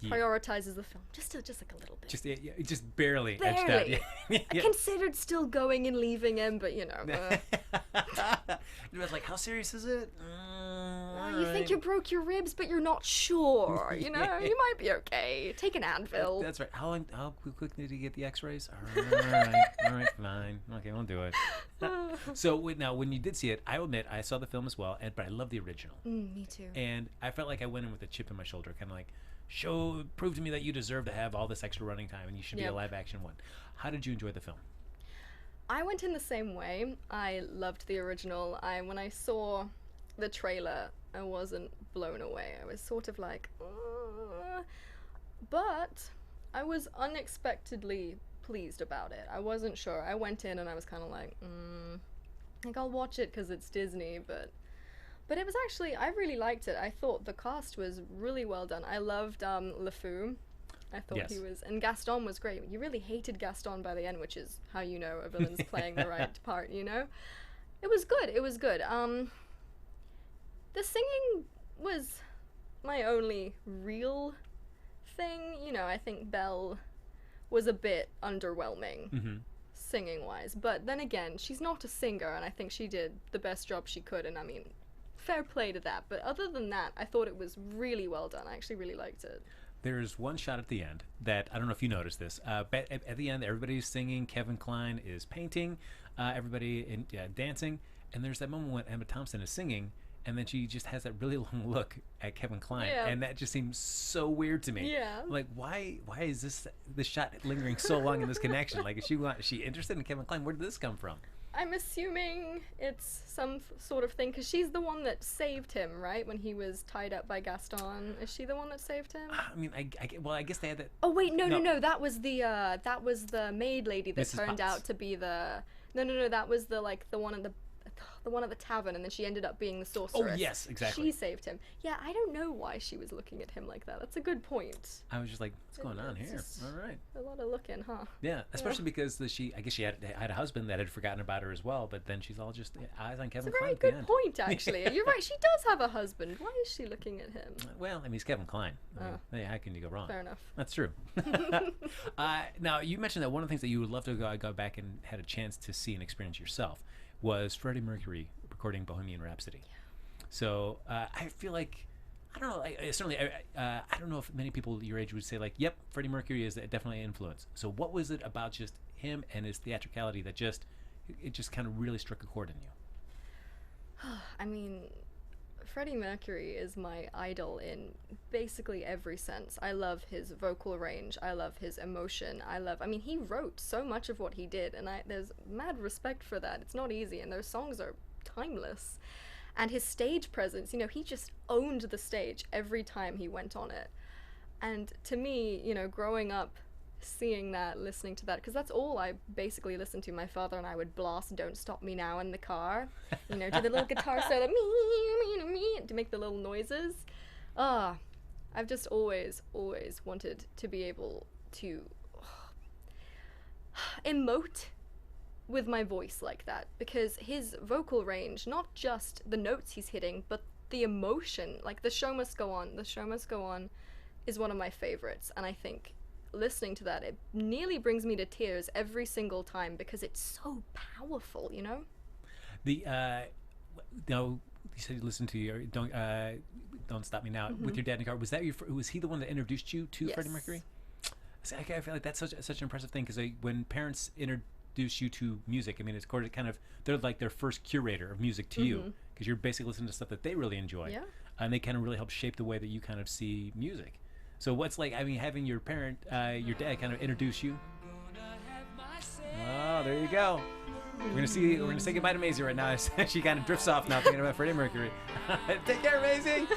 prioritizes the film just like a little bit. Just barely edged out. Yeah. I considered still going and leaving him, but you know. You was like, how serious is it? You think you broke your ribs, but you're not sure. You know, you might be okay. Take an Advil. That's right. How quick did you get the X-rays? All right, fine. Okay, we'll do it. So now, when you did see it, I will admit I saw the film as well, but I love the original. Me too. And I felt like I went in with a chip in my shoulder, kind of like, prove to me that you deserve to have all this extra running time, and you should be a live-action one. How did you enjoy the film? I went in the same way. I loved the original. When I saw the trailer, I wasn't blown away. I was sort of like, but I was unexpectedly pleased about it. I wasn't sure. I went in and I was kind of like, I'll watch it because it's Disney, but it was actually, I really liked it. I thought the cast was really well done. I loved LeFou. I thought Yes. he was, and Gaston was great. You really hated Gaston by the end, which is how you know a villain's playing the right part, you know? It was good, it was good. The singing was my only real thing. You know, I think Belle was a bit underwhelming, singing-wise. But then again, she's not a singer, and I think she did the best job she could, and I mean, fair play to that. But other than that, I thought it was really well done. I actually really liked it. There's one shot at the end that, I don't know if you noticed this, but at the end, everybody's singing, Kevin Kline is painting, everybody dancing, and there's that moment when Emma Thompson is singing, and then she just has that really long look at Kevin Kline, and that just seems so weird to me. Yeah. Like, why is this shot lingering so long in this connection? Like, is she interested in Kevin Kline? Where did this come from? I'm assuming it's some sort of thing, because she's the one that saved him, right? When he was tied up by Gaston. Is she the one that saved him? I mean, I guess they had that. Oh wait, no. That was the maid lady that Mrs. turned Potts. out to be the. No. That was the one at the tavern, and then she ended up being the sorceress. Oh yes, exactly. She saved him. Yeah, I don't know why she was looking at him like that. That's a good point. I was just like, what's going on It's here? just All right. A lot of looking, huh? Yeah, especially because I guess she had a husband that had forgotten about her as well, but then she's all just eyes on Kevin It's a Kline very at the good end. point, actually. You're right. She does have a husband. Why is she looking at him? Well, I mean, he's Kevin Kline. I mean, hey, how can you go wrong? Fair enough. That's true. Now, you mentioned that one of the things that you would love to go back and had a chance to see and experience yourself was Freddie Mercury recording Bohemian Rhapsody. So I feel like, I don't know, I don't know if many people your age would say like, yep, Freddie Mercury is definitely an influence. So what was it about just him and his theatricality that just kind of really struck a chord in you? I mean, Freddie Mercury is my idol in basically every sense. I love his vocal range. I love his emotion. I mean, he wrote so much of what he did, and there's mad respect for that. It's not easy, and those songs are timeless. And his stage presence, you know, he just owned the stage every time he went on it. And to me, you know, growing up, seeing that, listening to that, because that's all I basically listened to. My father and I would blast Don't Stop Me Now in the car, you know, do the little guitar solo, to make the little noises. I've just always wanted to be able to emote with my voice like that, because his vocal range, not just the notes he's hitting, but the emotion, like The Show Must Go On. The Show Must Go On is one of my favorites, and I think listening to that, it nearly brings me to tears every single time because it's so powerful, you know? Now, you said you listened to your Don't Stop Me Now with your dad in the car. Was he the one that introduced you to Yes. Freddie Mercury? See, I feel like that's such an impressive thing, because when parents introduce you to music, I mean, it's kind of, they're like their first curator of music to you, because you're basically listening to stuff that they really enjoy, and they kind of really help shape the way that you kind of see music. So what's like, I mean, having your your dad kind of introduce you? Oh, there you go. We're gonna say goodbye to Maisy right now. She kind of drifts off now, thinking about Freddie Mercury. Take care, Maisy.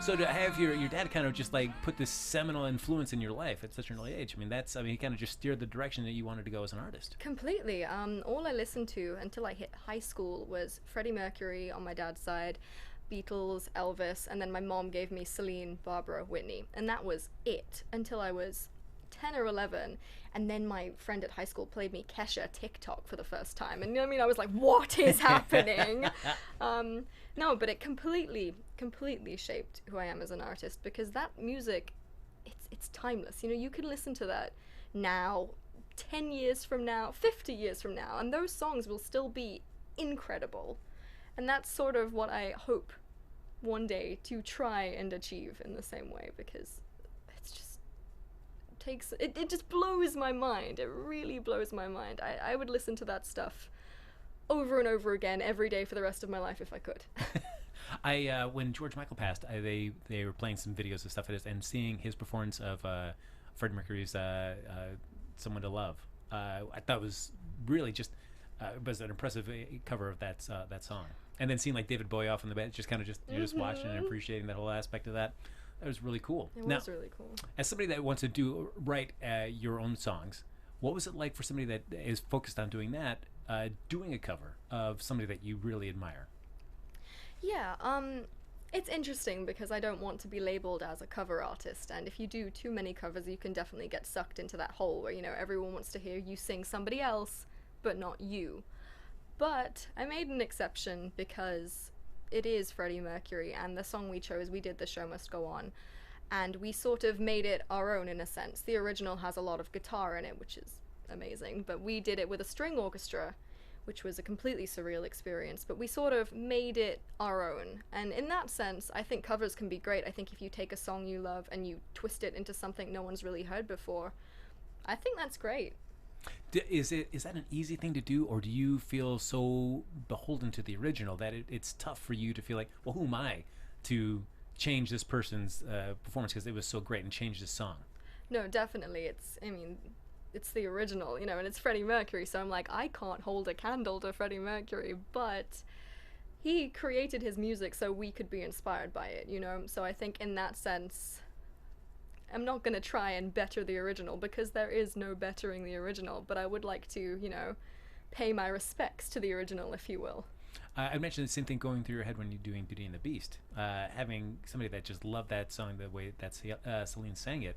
So to have your dad kind of just like put this seminal influence in your life at such an early age, I mean, he kind of just steered the direction that you wanted to go as an artist. Completely. All I listened to until I hit high school was Freddie Mercury on my dad's side, Beatles, Elvis, and then my mom gave me Celine, Barbara, Whitney, and that was it until I was 10 or 11. And then my friend at high school played me Kesha TikTok for the first time, and I mean, I was like, what is happening? No, but it completely shaped who I am as an artist, because that music, it's timeless. You know, you can listen to that now, 10 years from now, 50 years from now, and those songs will still be incredible. And that's sort of what I hope one day to try and achieve in the same way, because it's just it just blows my mind. It really blows my mind. I would listen to that stuff over and over again every day for the rest of my life if I could. When George Michael passed, they were playing some videos of stuff and seeing his performance of Freddie Mercury's "Someone to Love." I thought was really just was an impressive cover of that song. And then seeing like David Bowie off in the bed, just kind of you're just watching and appreciating that whole aspect of that. That was really cool. It was really cool. As somebody that wants to write your own songs, what was it like for somebody that is focused on doing that, doing a cover of somebody that you really admire? Yeah, It's interesting because I don't want to be labeled as a cover artist, and if you do too many covers, you can definitely get sucked into that hole where, you know, everyone wants to hear you sing somebody else, but not you. But I made an exception because it is Freddie Mercury, and the song we chose, we did The Show Must Go On, and we sort of made it our own in a sense. The original has a lot of guitar in it, which is amazing, but we did it with a string orchestra, which was a completely surreal experience, but we sort of made it our own. And in that sense, I think covers can be great. I think if you take a song you love and you twist it into something no one's really heard before, I think that's great. Is that an easy thing to do, or do you feel so beholden to the original that it's tough for you to feel like, well, who am I to change this person's performance because it was so great and change this song? No, definitely. It's the original, you know, and it's Freddie Mercury, so I'm like, I can't hold a candle to Freddie Mercury, but he created his music so we could be inspired by it, you know? So I think in that sense, I'm not going to try and better the original because there is no bettering the original, but I would like to, you know, pay my respects to the original, if you will. I mentioned the same thing going through your head when you're doing Beauty and the Beast. Having somebody that just loved that song the way that Celine sang it,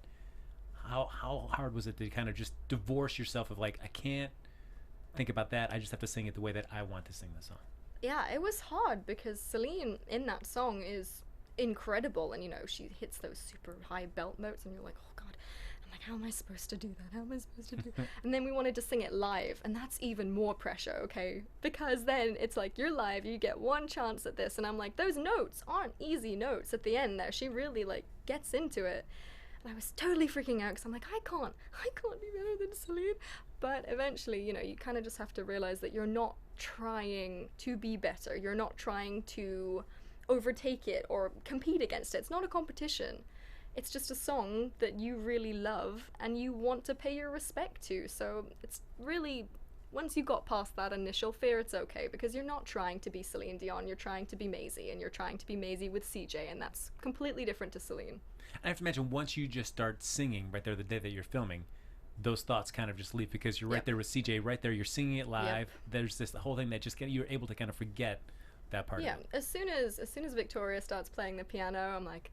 how hard was it to kind of just divorce yourself of like, I can't think about that, I just have to sing it the way that I want to sing the song? Yeah, it was hard because Celine in that song is incredible, and you know, she hits those super high belt notes and you're like, oh god, I'm like, how am I supposed to do that, how am I supposed to do and then we wanted to sing it live, and that's even more pressure, okay, because then it's like, you're live, you get one chance at this, and I'm like, those notes aren't easy notes at the end there, she really like gets into it. And I was totally freaking out because I'm like, I can't be better than Celine. But eventually, you know, you kind of just have to realize that you're not trying to be better. You're not trying to overtake it or compete against it. It's not a competition. It's just a song that you really love and you want to pay your respect to. So it's really, once you got past that initial fear, it's okay, because you're not trying to be Celine Dion. You're trying to be Maisy, and you're trying to be Maisy with CJ, and that's completely different to Celine. I have to imagine once you just start singing right there the day that you're filming, those thoughts kind of just leave because you're right there with CJ, right there, you're singing it live. There's this whole thing that just you're able to kind of forget that part of it. As soon as Victoria starts playing the piano, I'm like,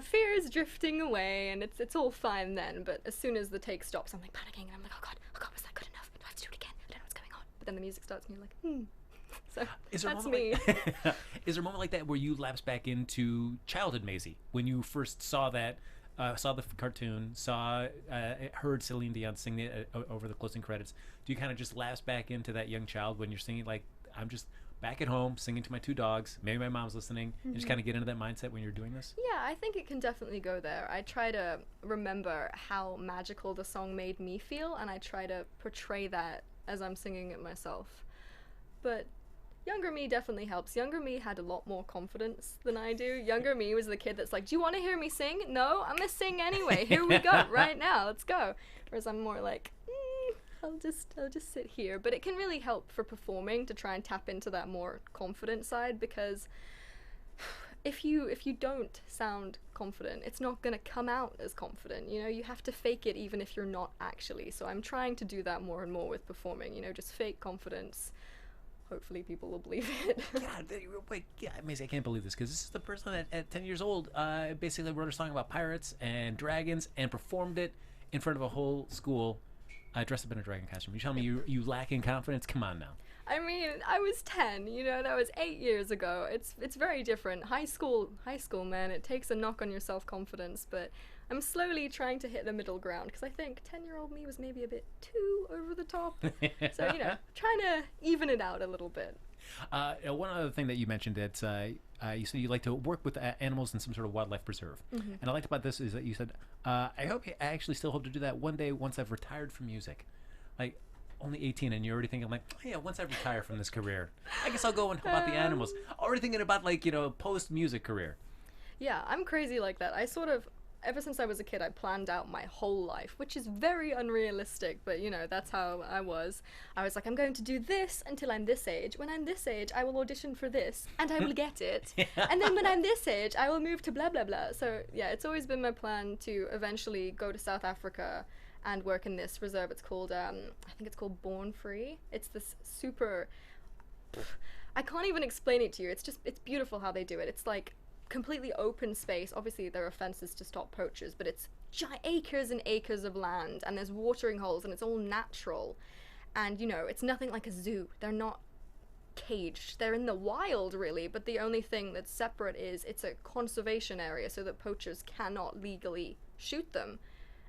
fear is drifting away, and it's all fine then. But as soon as the take stops, I'm like panicking, and I'm like, oh god, was that good enough? Do I have to do it again? I don't know what's going on. But then the music starts, and you're like, So that's me. Is there a moment like that where you lapse back into childhood Maisy when you first saw that, saw the cartoon, heard Celine Dion sing it over the closing credits? Do you kind of just lapse back into that young child when you're singing, like, I'm just back at home singing to my two dogs, maybe my mom's listening, and just kind of get into that mindset when you're doing this? Yeah, I think it can definitely go there. I try to remember how magical the song made me feel, and I try to portray that as I'm singing it myself. But younger me definitely helps. Younger me had a lot more confidence than I do. Younger me was the kid that's like, do you want to hear me sing? No, I'm gonna sing anyway. Here we go, right now, let's go. Whereas I'm more like, I'll just sit here. But it can really help for performing to try and tap into that more confident side, because if you don't sound confident, it's not gonna come out as confident. You know, you have to fake it even if you're not actually. So I'm trying to do that more and more with performing. You know, just fake confidence. Hopefully people will believe it. Maisy, I can't believe this, because this is the person that at 10 years old basically wrote a song about pirates and dragons and performed it in front of a whole school dressed up in a dragon costume. You tell me you lack in confidence? Come on now. I mean, I was 10, you know, that was 8 years ago. It's very different. High school, man, it takes a knock on your self-confidence, but I'm slowly trying to hit the middle ground, because I think 10-year-old me was maybe a bit too over the top. So, you know, trying to even it out a little bit. One other thing that you mentioned, that you said you like to work with animals in some sort of wildlife preserve. And I liked about this is that you said, I actually still hope to do that one day once I've retired from music. Like, only 18, and you're already thinking like, oh, yeah, once I retire from this career, I guess I'll go and help out the animals. Already thinking about, like, you know, post-music career. Yeah, I'm crazy like that. I sort of, ever since I was a kid, I planned out my whole life, which is very unrealistic, but, you know, that's how I was. I was like, I'm going to do this until I'm this age. When I'm this age, I will audition for this, and I will get it. And then when I'm this age, I will move to blah, blah, blah. So, yeah, it's always been my plan to eventually go to South Africa and work in this reserve. It's called, I think it's called Born Free. It's this super, I can't even explain it to you. It's beautiful how they do it. It's like completely open space. Obviously there are fences to stop poachers, but it's acres and acres of land, and there's watering holes, and it's all natural. And you know, it's nothing like a zoo. They're not caged. They're in the wild, really, but the only thing that's separate is it's a conservation area so that poachers cannot legally shoot them.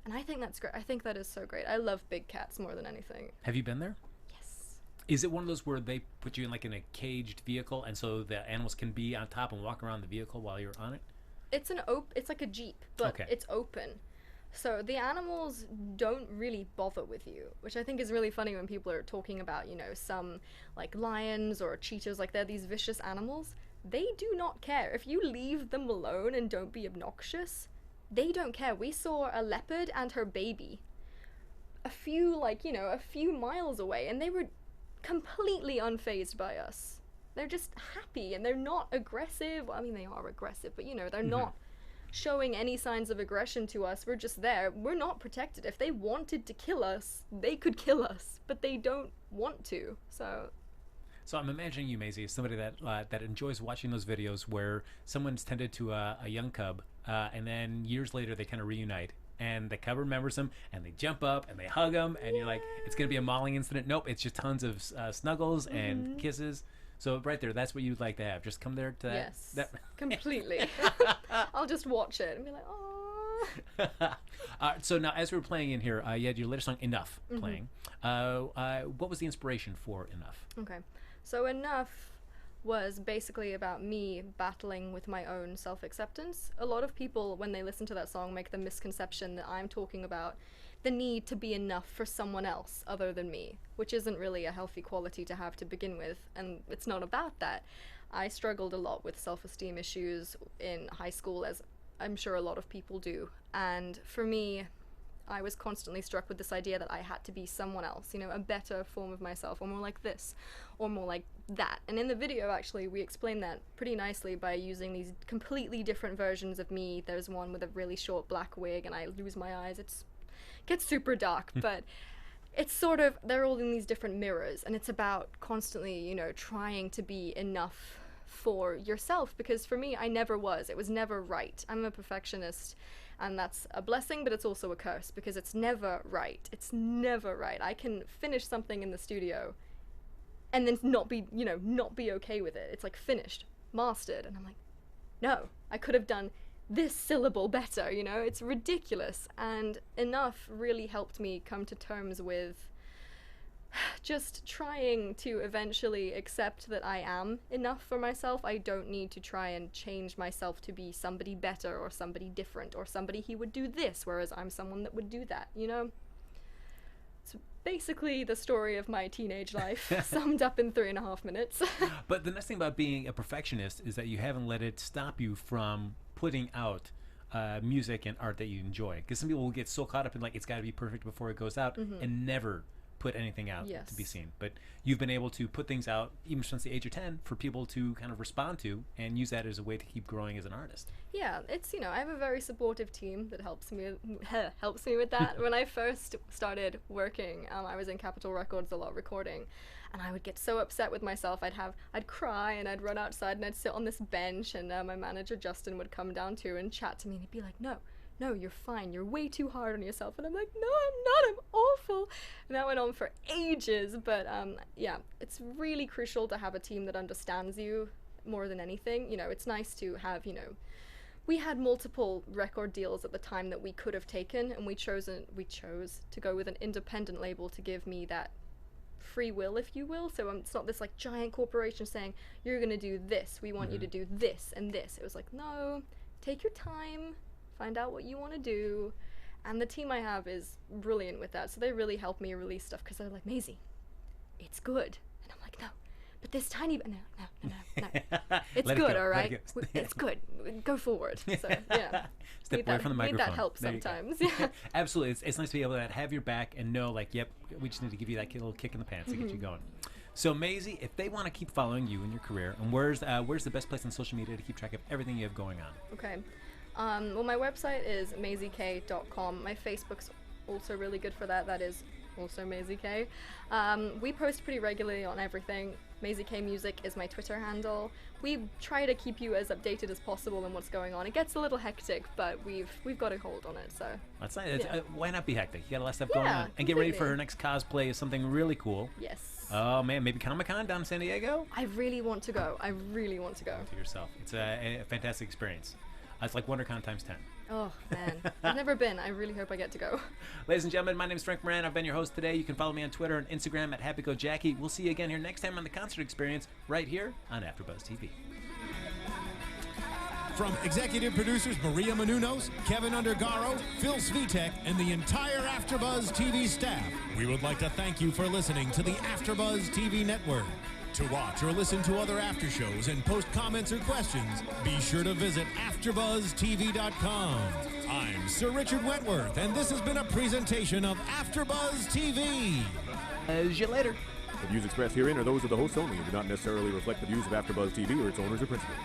And I think that's great. I think that is so great. I love big cats more than anything. Have you been there? Yes. Is it one of those where they put you in like in a caged vehicle, and so the animals can be on top and walk around the vehicle while you're on it? It's it's like a Jeep, but Okay. it's open. So the animals don't really bother with you, which I think is really funny when people are talking about, you know, some like lions or cheetahs, like they're these vicious animals. They do not care. If you leave them alone and don't be obnoxious, they don't care. We saw a leopard and her baby a few miles away, and they were completely unfazed by us. They're just happy, and they're not aggressive. I mean, they are aggressive, but you know, they're not showing any signs of aggression to us. We're just there. We're not protected. If they wanted to kill us, they could kill us, but they don't want to. So I'm imagining you, Maisy, as somebody that enjoys watching those videos where someone's tended to a young cub, and then years later they kind of reunite, and the cub remembers them, and they jump up and they hug them, and you're like, it's gonna be a mauling incident. Nope, it's just tons of snuggles and kisses. So right there, that's what you'd like to have. Just come there to yes, that. completely. I'll just watch it and be like, oh. So now, as we were playing in here, you had your latest song, Enough, playing. What was the inspiration for Enough? Okay, so Enough was basically about me battling with my own self-acceptance. A lot of people, when they listen to that song, make the misconception that I'm talking about the need to be enough for someone else other than me, which isn't really a healthy quality to have to begin with, and it's not about that. I struggled a lot with self-esteem issues in high school, as I'm sure a lot of people do, and for me, I was constantly struck with this idea that I had to be someone else, you know, a better form of myself, or more like this, or more like that. And in the video, actually, we explain that pretty nicely by using these completely different versions of me. There's one with a really short black wig, and I lose my eyes. It gets super dark, but it's sort of, they're all in these different mirrors, and it's about constantly, you know, trying to be enough for yourself, because for me, I never was. It was never right. I'm a perfectionist, and that's a blessing, but it's also a curse, because it's never right. It's never right. I can finish something in the studio and then not be okay with it. It's like finished, mastered, and I'm like, no, I could have done this syllable better, you know? It's ridiculous. And Enough really helped me come to terms with just trying to eventually accept that I am enough for myself. I don't need to try and change myself to be somebody better or somebody different or somebody who would do this, whereas I'm someone that would do that, you know? It's basically the story of my teenage life, summed up in 3.5 minutes. But the nice thing about being a perfectionist is that you haven't let it stop you from putting out music and art that you enjoy. Because some people will get so caught up in like, it's got to be perfect before it goes out, and never put anything out to be seen. But you've been able to put things out even since the age of 10 for people to kind of respond to and use that as a way to keep growing as an artist. Yeah, it's, you know, I have a very supportive team that helps me with that. When I first started working, I was in Capitol Records a lot recording, and I would get so upset with myself. I'd cry, and I'd run outside, and I'd sit on this bench, and my manager Justin would come down too and chat to me, and he'd be like, no, you're fine. You're way too hard on yourself. And I'm like, no, I'm not. I'm awful. And that went on for ages. But yeah, it's really crucial to have a team that understands you more than anything. You know, it's nice to have, you know, we had multiple record deals at the time that we could have taken, and we chose to go with an independent label to give me that free will, if you will. So it's not this like giant corporation saying, you're going to do this. We want you to do this and this. It was like, no, take your time. Find out what you want to do, and the team I have is brilliant with that, so they really help me release stuff, because they're like, Maisy, it's good, and I'm like, no, but this tiny bit, no, it's good, all right, it's good, go forward. So yeah, step away from the microphone. Need that help sometimes. Yeah, absolutely. It's nice to be able to have your back and know, like, yep, we just need to give you that little kick in the pants to get you going. So Maisy, if they want to keep following you in your career, and where's the best place on social media to keep track of everything you have going on? Okay. Well, my website is maisykay.com. My Facebook's also really good for that. That is also Maisy Kay. We post pretty regularly on everything. Maisy Kay Music is my Twitter handle. We try to keep you as updated as possible on what's going on. It gets a little hectic, but we've got a hold on it. So that's nice. yeah. Why not be hectic? You got a lot of stuff going on, and get ready for her next cosplay of something really cool. Yes. Oh man, maybe Comic-Con down in San Diego? I really want to go. I really want to go. To yourself. It's a fantastic experience. It's like WonderCon times 10. Oh man, I've never been. I really hope I get to go. Ladies and gentlemen, my name is Frank Moran. I've been your host today. You can follow me on Twitter and Instagram at HappyGoJackie. We'll see you again here next time on the Concert Experience, right here on AfterBuzz TV. From executive producers Maria Menounos, Kevin Undergaro, Phil Svitek, and the entire AfterBuzz TV staff, we would like to thank you for listening to the AfterBuzz TV network. To watch or listen to other after shows and post comments or questions, be sure to visit AfterBuzzTV.com. I'm Sir Richard Wentworth, and this has been a presentation of AfterBuzz TV. See you later. The views expressed herein are those of the hosts only and do not necessarily reflect the views of AfterBuzz TV or its owners or principals.